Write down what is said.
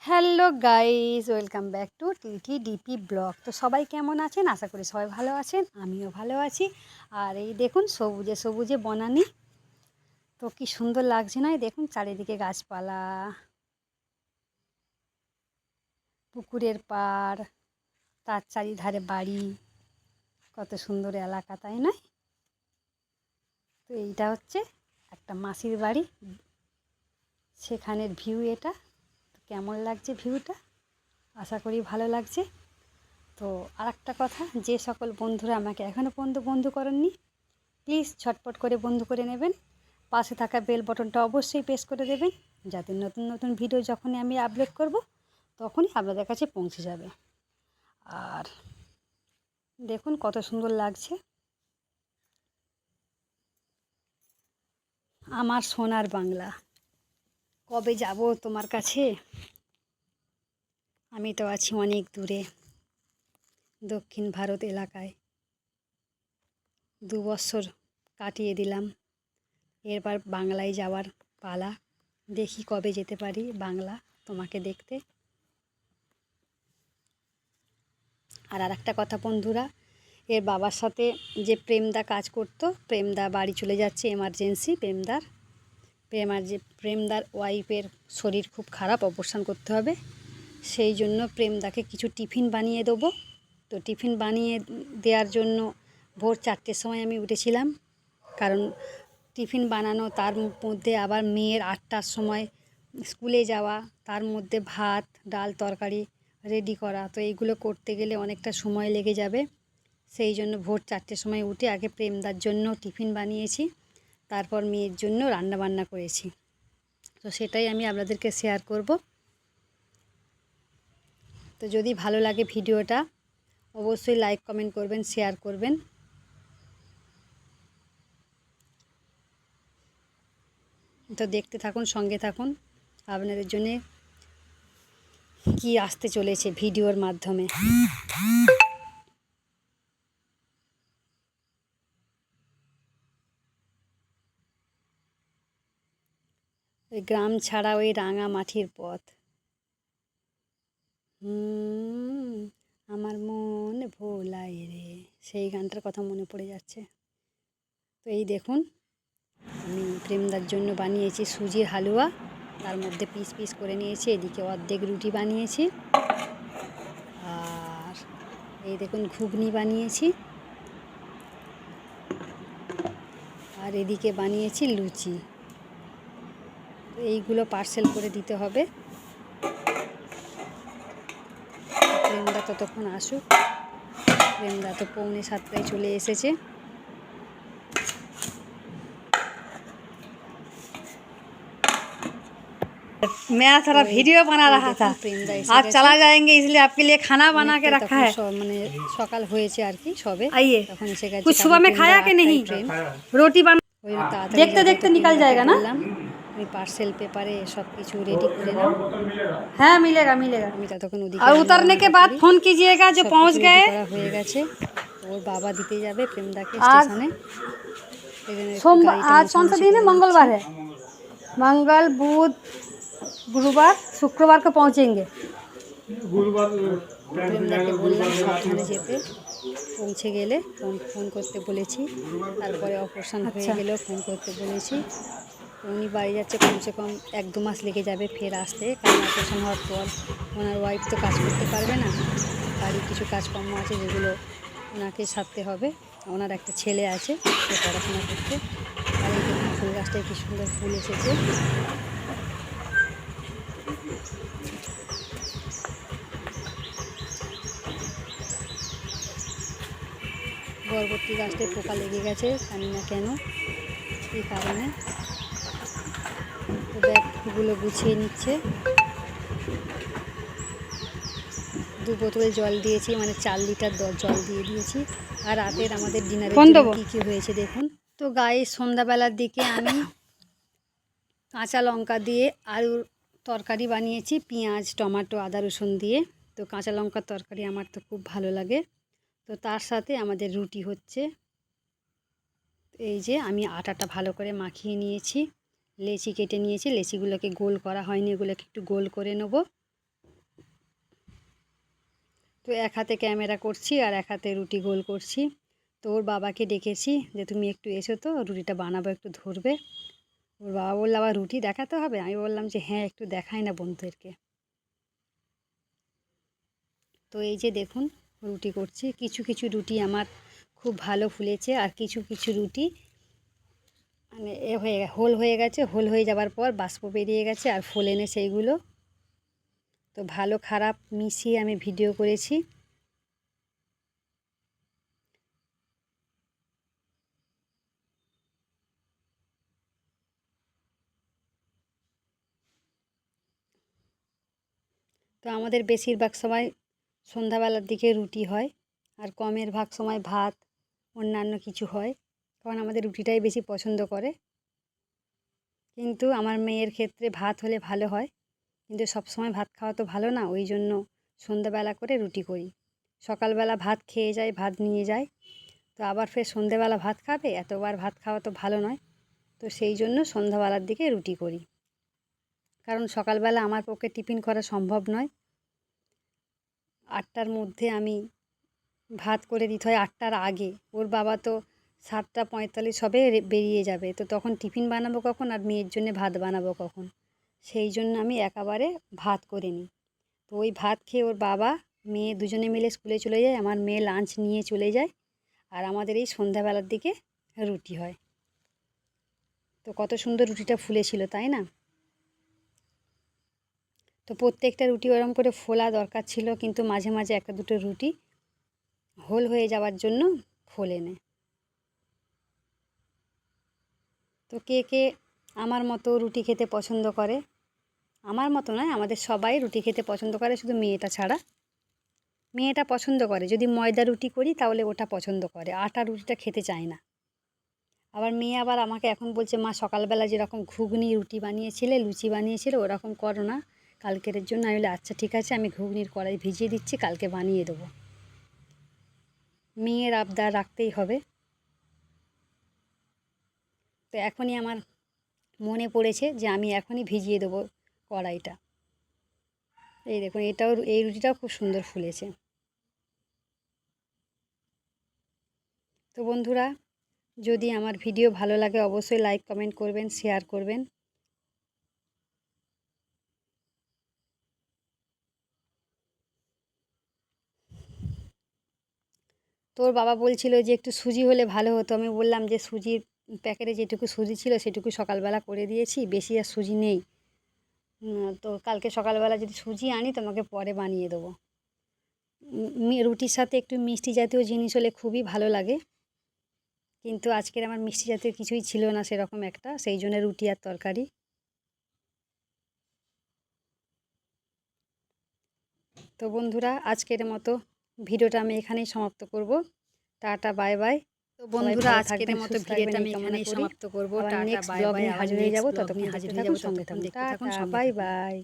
Hello guys, welcome back to TT DP blog. তো সবাই কেমন আছেন? আশা করি সবাই ভালো আছেন, আমিও ভালো আছি। আর এই দেখুন সবুজে সবুজে বনানি, তো কি সুন্দর লাগছে না? এই দেখুন চারিদিকে গাছপালা, পুকুরের পাড়, তার চারিধারে বাড়ি, কত সুন্দর এলাকা, তাই না? তো এইটা হচ্ছে একটা মাসির বাড়ি, সেখানের ভিউ এটা। তো কেমন লাগছে ভিউটা? আশা করি ভালো লাগছে। তো আর একটা কথা, যে সকল বন্ধুরা আমাকে এখনও পর্যন্ত বন্ধু করেননি, প্লিজ ঝটপট করে বন্ধু করে নেবেন। পাশে থাকা বেল বটনটা অবশ্যই প্রেস করে দেবেন, যাতে নতুন নতুন ভিডিও যখনই আমি আপলোড করব তখনই আপনাদের কাছে পৌঁছে যাবে। আর দেখুন কত সুন্দর লাগছে আমার সোনার বাংলা। কবে যাব তোমার কাছে? আমি তো আছি অনেক দূরে, দক্ষিণ ভারত এলাকায়। 2 বছর কাটিয়ে দিলাম, এরপর বাংলায় যাওয়ার পালা। দেখি কবে যেতে পারি বাংলা তোমাকে দেখতে। আর একটা কথা বন্ধুরা, এর বাবার সাথে যে প্রেমদা কাজ করতো, প্রেমদা বাড়ি চলে যাচ্ছে এমার্জেন্সি। প্রেমদার ওয়াইফের শরীর খুব খারাপ, অপারেশন করতে হবে। সেই জন্য প্রেমদাকে কিছু টিফিন বানিয়ে দেবো। তো টিফিন বানিয়ে দেওয়ার জন্য ভোর 4টের সময় আমি উঠেছিলাম, কারণ টিফিন বানানো, তার মধ্যে আবার মেয়ের 8টার সময় স্কুলে যাওয়া, তার মধ্যে ভাত ডাল তরকারি রেডি করা। তো এইগুলো করতে গেলে অনেকটা সময় লেগে যাবে। সেই জন্য ভোর 4টের সময় উঠে আগে প্রেমদার জন্য টিফিন বানিয়েছি, তারপর মেয়ের জন্য রান্নাবান্না করেছি। তো সেটাই আমি আপনাদেরকে শেয়ার করব। তো যদি ভালো লাগে ভিডিওটা অবশ্যই লাইক কমেন্ট করবেন, শেয়ার করবেন। তো দেখতে থাকুন, সঙ্গে থাকুন, আপনাদের জন্য কি আসতে চলেছে ভিডিওর মাধ্যমে। ওই গ্রাম ছাড়া ওই রাঙা মাটির পথ, আমার মন ভোলাই রে, সেই গানটার কথা মনে পড়ে যাচ্ছে। তো এই দেখুন আমি প্রেমদার জন্য বানিয়েছি সুজির হালুয়া, তার মধ্যে পিস পিস করে নিয়েছি। এদিকে অর্ধেক রুটি বানিয়েছি, আর এই দেখুন ঘুগনি বানিয়েছি, আর এদিকে বানিয়েছি লুচি। তো এইগুলো পার্সেল করে দিতে হবে। প্রেমদা ততক্ষণ আসুক। প্রেমদা তো 6:45 চলে এসেছে। मैं थोड़ा वीडियो बना रहा था, आज चला जाएंगे इसलिए आपके लिए खाना बना के रखा है। মানে সকাল হয়েছে আর কি, সবে आइए, তখন এসে গেছে। कुछ सुबह में खाया कि नहीं? रोटी बन देखते देखते निकल जाएगा ना। আমি পার্সেল পেপারে সব কিছু রেডি করে নাও। हाँ मिलेगा मिलेगा। আমি ততক্ষণ ওদিকে और उतरने के बाद फोन कीजिएगा जो पहुंच गए। হয়ে গেছে। ওর বাবা দিতে যাবে প্রেমদাকে आज স্টেশনে। सोमवार, आज कौन सा दिन है? मंगलवार है। मंगल बुध गुरुवार शुक्रवार को पहुंचेंगे। প্রেমদাকে বললাম সাবধানে যেতে, পৌঁছে গেলে ফোন করতে বলেছি। তারপরে অপারেশন হয়ে গেলেও ফোন করতে বলেছি। উনি বাড়ি যাচ্ছে, কমসে কম 1-2 মাস লেগে যাবে ফের আসতে, কারণ অপারেশন হওয়ার পর ওনার ওয়াইফ তো কাজ করতে পারবে না। বাড়ির কিছু কাজকর্ম আছে যেগুলো ওনাকে সারতে হবে। ওনার একটা ছেলে আছে, সে পড়াশোনা করতে। আর এই দেখুন ফুল গাছটায় কি সুন্দর ফুল এসেছে। বরবটি গাছটায় পোকা লেগে গেছে, জানি না কেন, এই কারণে। তো ব্যাগগুলো গুছিয়ে নিচ্ছে। 2 বোতল জল দিয়েছি, মানে 4 লিটার জল দিয়ে দিয়েছি। আর রাতের আমাদের ডিনারের জন্য কী কী হয়েছে দেখুন। তো গায়ে সন্ধ্যাবেলার দিকে আমি কাঁচা লঙ্কা দিয়ে আলুর তরকারি বানিয়েছি, পেঁয়াজ টমেটো আদা রসুন দিয়ে। তো কাঁচা লঙ্কার তরকারি আমার তো খুব ভালো লাগে। তো তার সাথে আমাদের রুটি হচ্ছে। এই যে আমি আটাটা ভালো করে মাখিয়ে নিয়েছি, লেচি কেটে নিয়েছি। লেচিগুলোকে গোল করা হয়নি, এগুলোকে একটু গোল করে নেব। তো এক হাতে ক্যামেরা করছি আর এক হাতে রুটি গোল করছি। তো ওর বাবাকে ডেকেছি যে তুমি একটু এসো তো, রুটিটা বানাবো, একটু ধরবে। ওর বাবা বললো আবার রুটি দেখাতে হবে? আমি বললাম যে হ্যাঁ, একটু দেখাই না বন্ধুদেরকে। তো এই যে দেখুন রুটি করছি। কিছু কিছু রুটি আমার খুব ভালো ফুলেছে, আর কিছু কিছু রুটি মানে হোল হয়ে গেছে। হোল হয়ে যাওয়ার পর বাষ্প বেরিয়ে গেছে আর ফোলেনি সেইগুলো। তো ভালো খারাপ মিশিয়ে আমি ভিডিও করেছি। তো আমাদের বেশিরভাগ সময় সন্ধ্যাবেলার দিকে রুটি হয়, আর কমের ভাগ সময় ভাত অন্যান্য কিছু হয়, কারণ আমাদের রুটিটাই বেশি পছন্দ করে। কিন্তু আমার মেয়ের ক্ষেত্রে ভাত হলে ভালো হয়, কিন্তু সবসময় ভাত খাওয়া তো ভালো না, ওই জন্য সন্ধ্যাবেলা করে রুটি করি। সকালবেলা ভাত খেয়ে যায়, ভাত নিয়ে যায়, তো আবার ফের সন্ধ্যেবেলা ভাত খাবে, এতবার ভাত খাওয়া তো ভালো নয়। তো সেই জন্য সন্ধ্যাবেলার দিকে রুটি করি, কারণ সকালবেলা আমার পক্ষে টিফিন করা সম্ভব নয়। 8টার মধ্যে আমি ভাত করে দিতে হয়, 8টার আগে। ওর বাবা তো 7টা 45 হবে বেরিয়ে যাবে, তো তখন টিফিন বানাবো কখন, আর মেয়ের জন্য ভাত বানাবো কখন? সেই জন্য আমি একেবারে ভাত করে নিই। তো ওই ভাত খেয়ে ওর বাবা মেয়ে দুজনে মিলে স্কুলে চলে যায়, আমার মেয়ে লাঞ্চ নিয়ে চলে যায়, আর আমাদের এই সন্ধ্যাবেলার দিকে রুটি হয়। তো কত সুন্দর রুটিটা ফুলেছিল, তাই না? তো প্রত্যেকটা রুটি ওরম করে ফোলা দরকার ছিল, কিন্তু মাঝে মাঝে একটা দুটো রুটি হোল হয়ে যাওয়ার জন্য ফোলেনি। তো কে কে আমার মতো রুটি খেতে পছন্দ করে? আমার মতো নয়, আমাদের সবাই রুটি খেতে পছন্দ করে, শুধু মেয়েটা ছাড়া। মেয়েটা পছন্দ করে, যদি ময়দা রুটি করি তাহলে ওটা পছন্দ করে, আটা রুটিটা খেতে চায় না। আবার মেয়ে আবার আমাকে এখন বলছে, মা সকালবেলা যেরকম ঘুগনি রুটি বানিয়েছিলে, লুচি বানিয়েছিলে, ওরকম করো না কালকের জন্য। আমি বলি আচ্ছা ঠিক আছে, আমি ঘুগনির কড়াই ভিজিয়ে দিচ্ছি, কালকে বানিয়ে দেবো। মেয়ের আবদার রাখতেই হবে। তো এখনই আমার মনে পড়েছে যে আমি এখনই ভিজিয়ে দেবো কড়াইটা। এই দেখুন, এই রুটিটাও খুব সুন্দর ফুলেছে। তো বন্ধুরা, যদি আমার ভিডিও ভালো লাগে অবশ্যই লাইক কমেন্ট করবেন, শেয়ার করবেন। তোর বাবা বলছিল যে একটু সুজি হলে ভালো হতো। আমি বললাম যে সুজির প্যাকেটে যেটুকু সুজি ছিল সেটুকু সকালবেলা করে দিয়েছি, বেশি আর সুজি নেই। তো কালকে সকালবেলা যদি সুজি আনি তোমাকে পরে বানিয়ে দেবো। রুটির সাথে একটু মিষ্টি জাতীয় জিনিস হলে খুবই ভালো লাগে, কিন্তু আজকের আমার মিষ্টি জাতীয় কিছুই ছিল না সেরকম একটা, সেই জন্য রুটি আর তরকারি। তো বন্ধুরা, আজকের মতো ভিডিওটা আমি এখানেই সমাপ্ত করব। Tata bye bye. তো বন্ধুরা, আজকের মতো ভিডিওটা আমি এখানেই সমাপ্ত করব। Tata bye bye. আবার হাজির হয়ে নেক্সট যাবো, ব্লগ ততক্ষণ নিয়ে দেখতে হাজির হয়ে থাকুন, যাবো, সঙ্গে ততক্ষণ থাকুন। দেখতে থাকুন, টাটা সঙ্গে বাই থাকুন। বাই।